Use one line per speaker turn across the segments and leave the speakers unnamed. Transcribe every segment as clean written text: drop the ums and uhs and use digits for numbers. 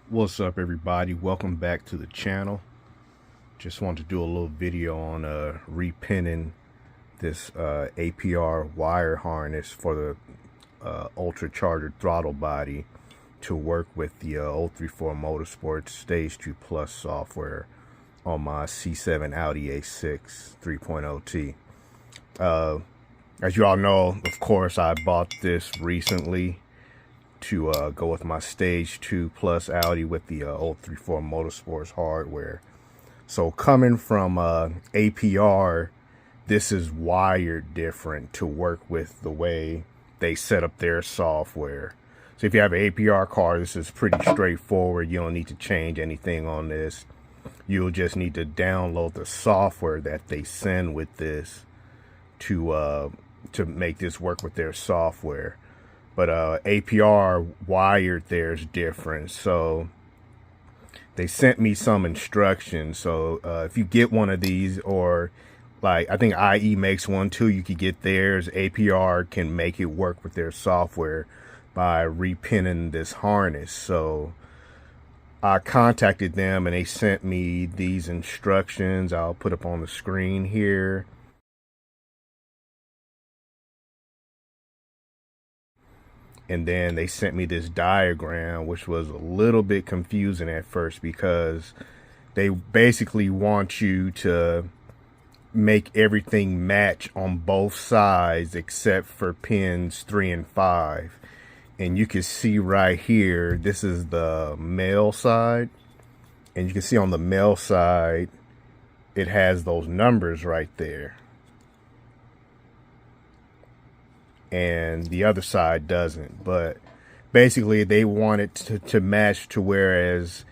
What's up, everybody? Welcome back to the channel. Just wanted to do a little video on repinning this APR wire harness for the Ultracharger throttle body to work with the 034 Motorsports Stage 2 Plus software on my C7 Audi A6 3.0T. As you all know, of course, I bought this recently to go with my Stage 2 Plus Audi with the 034 Motorsports hardware. So coming from APR, this is wired different to work with the way they set up their software. So if you have an APR car, this is pretty straightforward. You don't need to change anything on this. You'll just need to download the software that they send with this to make this work with their software. But APR wired theirs different. So they sent me some instructions. So if you get one of these, or like I think IE makes one too, you could get theirs. APR can make it work with their software by repinning this harness. So I contacted them and they sent me these instructions. I'll put up on the screen here. And then they sent me this diagram, which was a little bit confusing at first because they basically want you to make everything match on both sides except for pins 3 and 5. And you can see right here, this is the male side. And you can see on the male side, it has those numbers right there. And the other side doesn't. But basically they want it to match to, whereas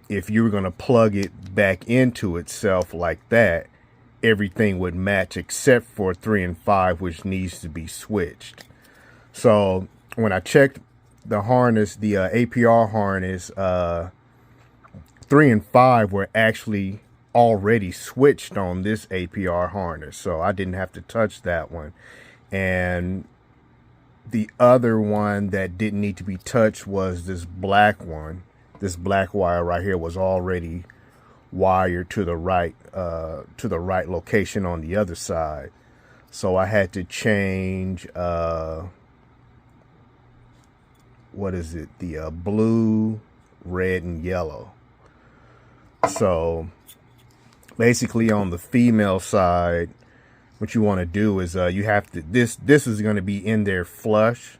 if you were going to plug it back into itself like that, everything would match except for 3 and 5, which needs to be switched. So when I checked the harness, the APR harness, 3 and 5 were actually already switched on this APR harness, so I didn't have to touch that one. And the other one that didn't need to be touched was this black one. This black wire right here was already wired to the right location on the other side. So I had to change what is it? The blue, red, and yellow. So basically on the female side, what you want to do is you have to, this is going to be in there flush,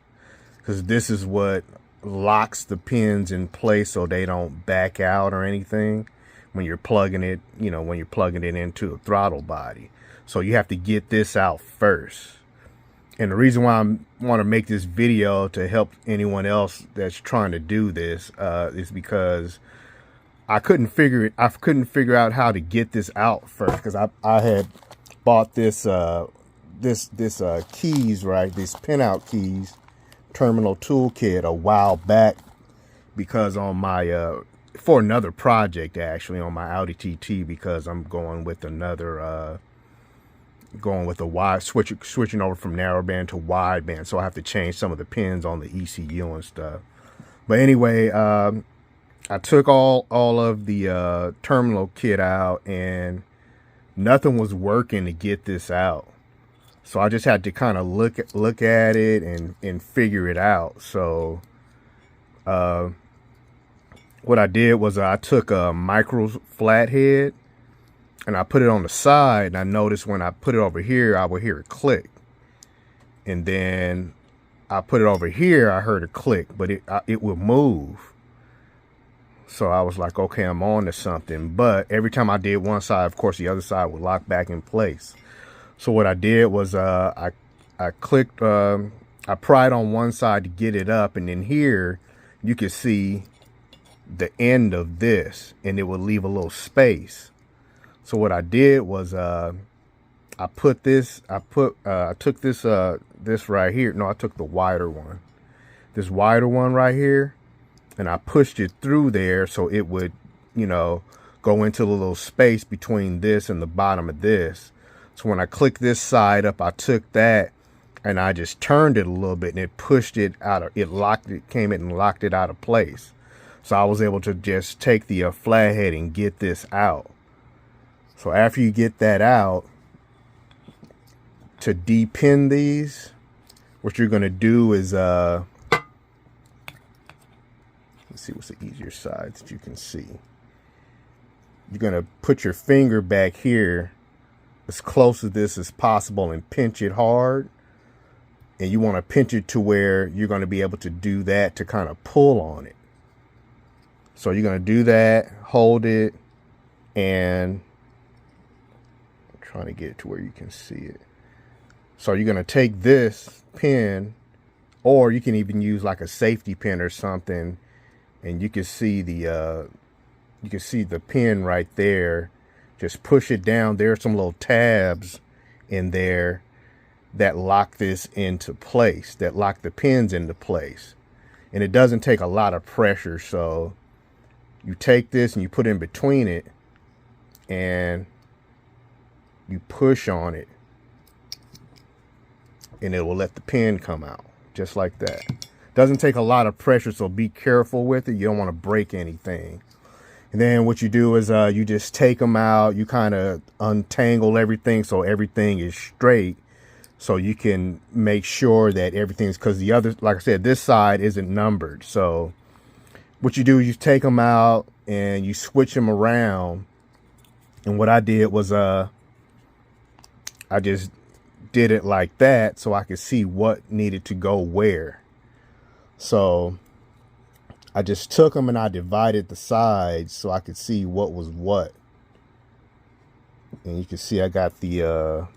because this is what locks the pins in place so they don't back out or anything when you're plugging it, you know, when you're plugging it into a throttle body. So you have to get this out first. And the reason why I want to make this video to help anyone else that's trying to do this is because I couldn't figure out how to get this out first, because I had bought this keys, right, this pinout keys terminal toolkit a while back, because on my for another project, actually, on my Audi TT, because I'm going with another a wide switching over from narrowband to wideband, so I have to change some of the pins on the ECU and stuff. But anyway, I took all of the terminal kit out, and nothing was working to get this out. So I just had to kind of look at it and figure it out. So what I did was I took a micro flathead and I put it on the side, and I noticed when I put it over here, I would hear it click. And then I put it over here, I heard a click, but it would move. So I was like, okay, I'm on to something. But every time I did one side, of course, the other side would lock back in place. So what I did was I clicked, I pried on one side to get it up. And then here you can see the end of this, and it would leave a little space. So what I did was I took this right here. No, I took the wider one. This wider one right here. And I pushed it through there so it would, you know, go into the little space between this and the bottom of this. So when I clicked this side up, I took that and I just turned it a little bit, and it pushed it out of, it locked it, came in and locked it out of place. So I was able to just take the flathead and get this out. So after you get that out, to depin these, what you're going to do is, let's see what's the easier side that you can see. You're going to put your finger back here as close to this as possible and pinch it hard. And you want to pinch it to where you're going to be able to do that to kind of pull on it. So you're going to do that, hold it, and I'm trying to get it to where you can see it. So you're going to take this pin, or you can even use like a safety pin or something, and you can see the pin right there. Just push it down. There are some little tabs in there that lock this into place, that lock the pins into place. And it doesn't take a lot of pressure. So you take this and you put it in between it and you push on it, and it will let the pin come out just like that. Doesn't take a lot of pressure, so be careful with it. You don't want to break anything. And then what you do is you just take them out. You kind of untangle everything so everything is straight. So you can make sure that everything's, because the other, like I said, this side isn't numbered. So what you do is you take them out and you switch them around. And what I did was I just did it like that so I could see what needed to go where. So I just took them and I divided the sides so I could see what was what. And you can see I got the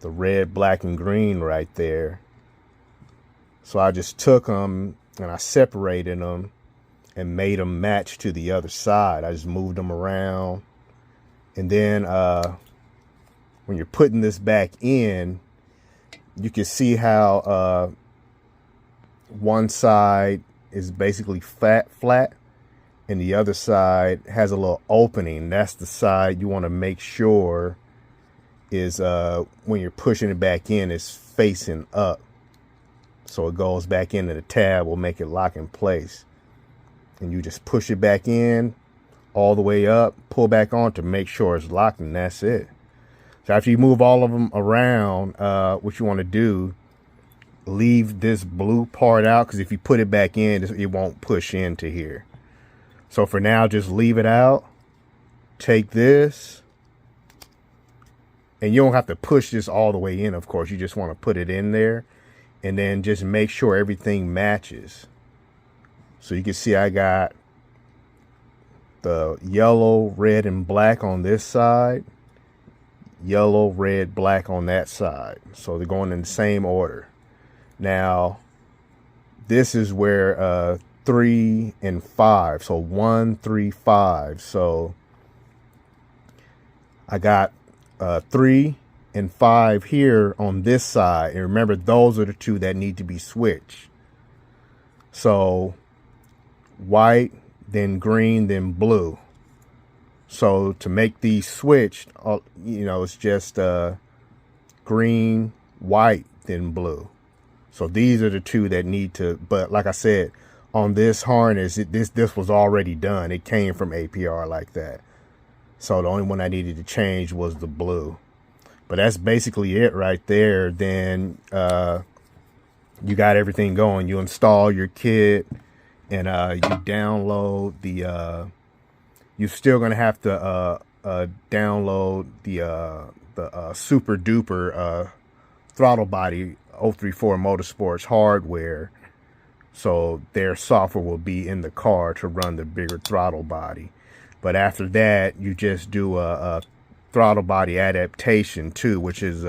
red, black, and green right there. So I just took them and I separated them and made them match to the other side. I just moved them around. And then when you're putting this back in, you can see how one side is basically flat and the other side has a little opening. That's the side you want to make sure is when you're pushing it back in, is facing up. So it goes back into the tab, will make it lock in place. And you just push it back in all the way up, pull back on to make sure it's locked, and that's it. So after you move all of them around, what you want to do, leave this blue part out, because if you put it back in, it won't push into here. So for now, just leave it out. Take this, and you don't have to push this all the way in, of course. You just want to put it in there, and then just make sure everything matches. So you can see I got the yellow, red, and black on this side, yellow, red, black on that side. So they're going in the same order. Now, this is where 3 and 5. So 1, 3, 5. So I got 3 and 5 here on this side. And remember, those are the two that need to be switched. So white, then green, then blue. So to make these switched, you know, it's just green, white, then blue. So these are the two that need to, but like I said, on this harness, this was already done. It came from APR like that. So the only one I needed to change was the blue. But that's basically it right there. Then you got everything going. You install your kit and you download the, you're still going to have to download the SuperDuper throttle body 034 Motorsports hardware. So their software will be in the car to run the bigger throttle body. But after that, you just do a throttle body adaptation too, which is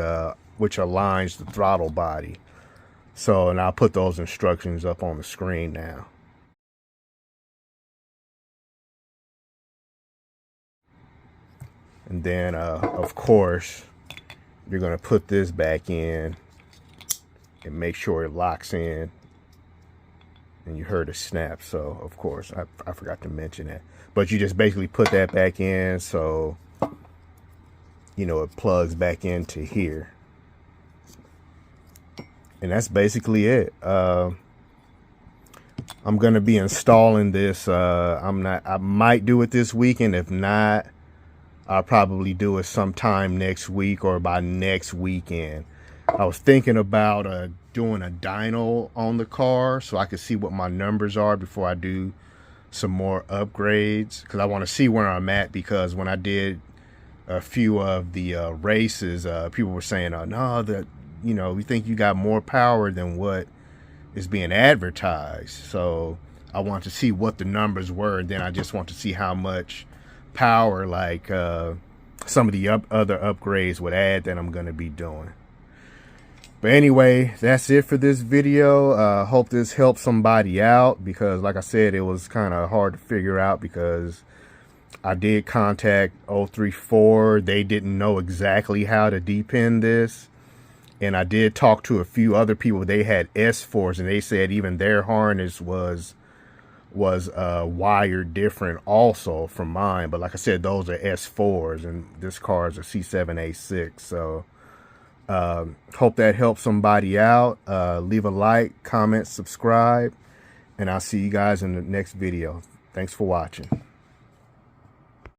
which aligns the throttle body. So, and I'll put those instructions up on the screen now. And then, of course, you're going to put this back in and make sure it locks in. And you heard a snap, so of course I forgot to mention that. But you just basically put that back in, so you know it plugs back into here. And that's basically it. I'm going to be installing this. I might do it this weekend. If not, I'll probably do it sometime next week or by next weekend. I was thinking about doing a dyno on the car so I could see what my numbers are before I do some more upgrades, because I want to see where I'm at, because when I did a few of the races, people were saying, oh no, that, you know, we think you got more power than what is being advertised. So I want to see what the numbers were, and then I just want to see how much power like some of the other upgrades would add that I'm going to be doing. But anyway, that's it for this video. Hope this helps somebody out, because like I said, it was kind of hard to figure out, because I did contact 034. They didn't know exactly how to depin this. And I did talk to a few other people. They had S4s, and they said even their harness was wired different also from mine. But like I said, those are S4s, and this car is a C7A6. So hope that helps somebody out. Leave a like, comment, subscribe, and I'll see you guys in the next video. Thanks for watching.